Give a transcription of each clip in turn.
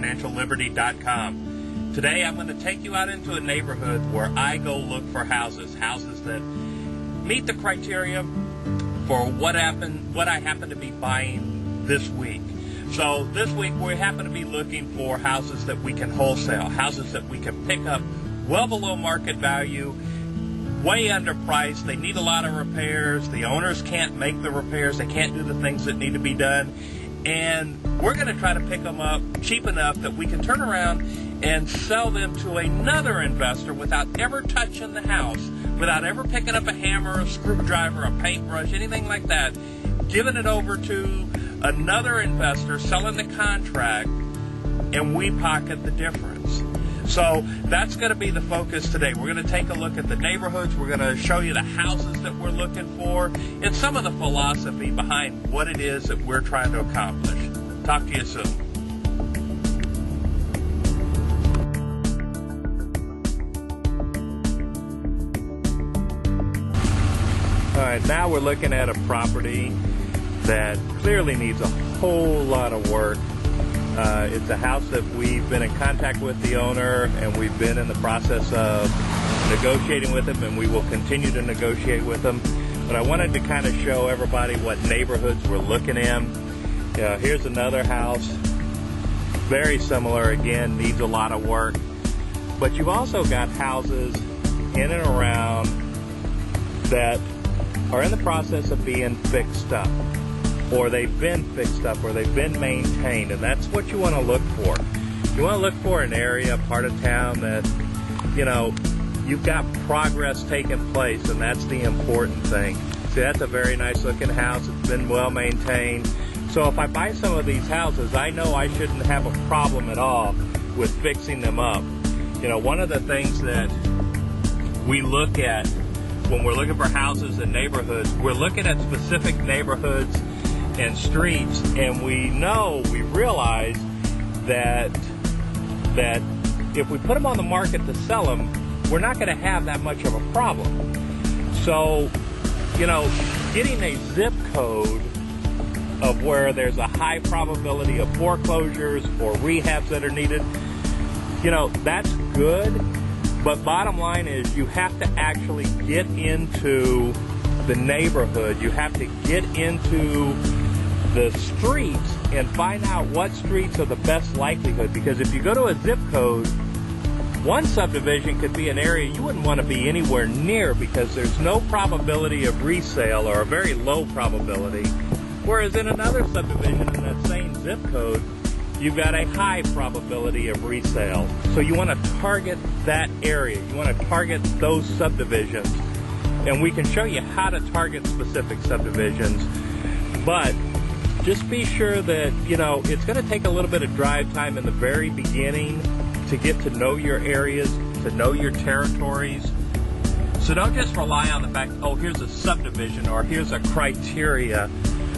totalfinancialliberty.com. Today I'm going to take you out into a neighborhood where I go look for houses that meet the criteria for what I happen to be buying this week. So this week we happen to be looking for houses that we can wholesale, houses that we can pick up well below market value, way underpriced. They need a lot of repairs. The owners can't make the repairs. They can't do the things that need to be done. And we're going to try to pick them up cheap enough that we can turn around and sell them to another investor without ever touching the house, without ever picking up a hammer, a screwdriver, a paintbrush, anything like that, giving it over to another investor, selling the contract, and we pocket the difference. So that's going to be the focus today. We're going to take a look at the neighborhoods. We're going to show you the houses that we're looking for and some of the philosophy behind what it is that we're trying to accomplish. Talk to you soon. All right, now we're looking at a property that clearly needs a whole lot of work. It's a house that we've been in contact with the owner, and we've been in the process of negotiating with him, and we will continue to negotiate with him. But I wanted to kind of show everybody what neighborhoods we're looking in. Here's another house, very similar, again, needs a lot of work. But you've also got houses in and around that are in the process of being fixed up, or they've been fixed up, or they've been maintained, and that's what you want to look for. You want to look for an area, part of town that, you've got progress taking place, and that's the important thing. See, that's a very nice looking house. It's been well maintained. So if I buy some of these houses, I know I shouldn't have a problem at all with fixing them up. One of the things that we look at when we're looking for houses and neighborhoods, we're looking at specific neighborhoods and streets, and we realize that if we put them on the market to sell them, we're not going to have that much of a problem. So, getting a zip code of where there's a high probability of foreclosures or rehabs that are needed, that's good. But bottom line is you have to actually get into the neighborhood. You have to get into the streets and find out what streets are the best likelihood. Because if you go to a zip code, one subdivision could be an area you wouldn't want to be anywhere near because there's no probability of resale, or a very low probability. Whereas in another subdivision in that same zip code, you've got a high probability of resale. So you want to target that area. You want to target those subdivisions. And we can show you how to target specific subdivisions. But just be sure that, it's going to take a little bit of drive time in the very beginning to get to know your areas, to know your territories. So don't just rely on the fact, here's a subdivision, or here's a criteria,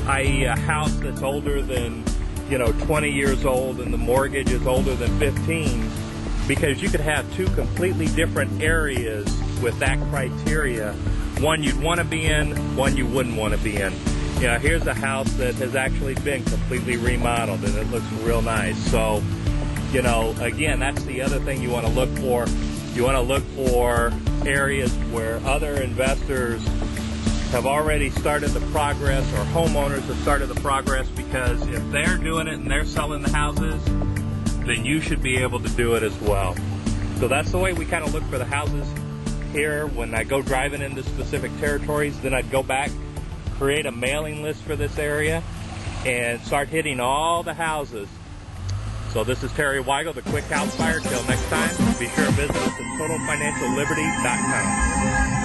i.e. a house that's older than 20 years old and the mortgage is older than 15, because you could have two completely different areas with that criteria. One you'd want to be in, one you wouldn't want to be in. Here's a house that has actually been completely remodeled and it looks real nice. So, again, that's the other thing you want to look for. You want to look for areas where other investors have already started the progress, or homeowners have started the progress, because if they're doing it and they're selling the houses, then you should be able to do it as well. So that's the way we kind of look for the houses here. When I go driving into specific territories, then I'd go back, create a mailing list for this area, and start hitting all the houses. So this is Terry Weigel, the Quick House Buyer. Till next time, be sure to visit us at totalfinancialliberty.com.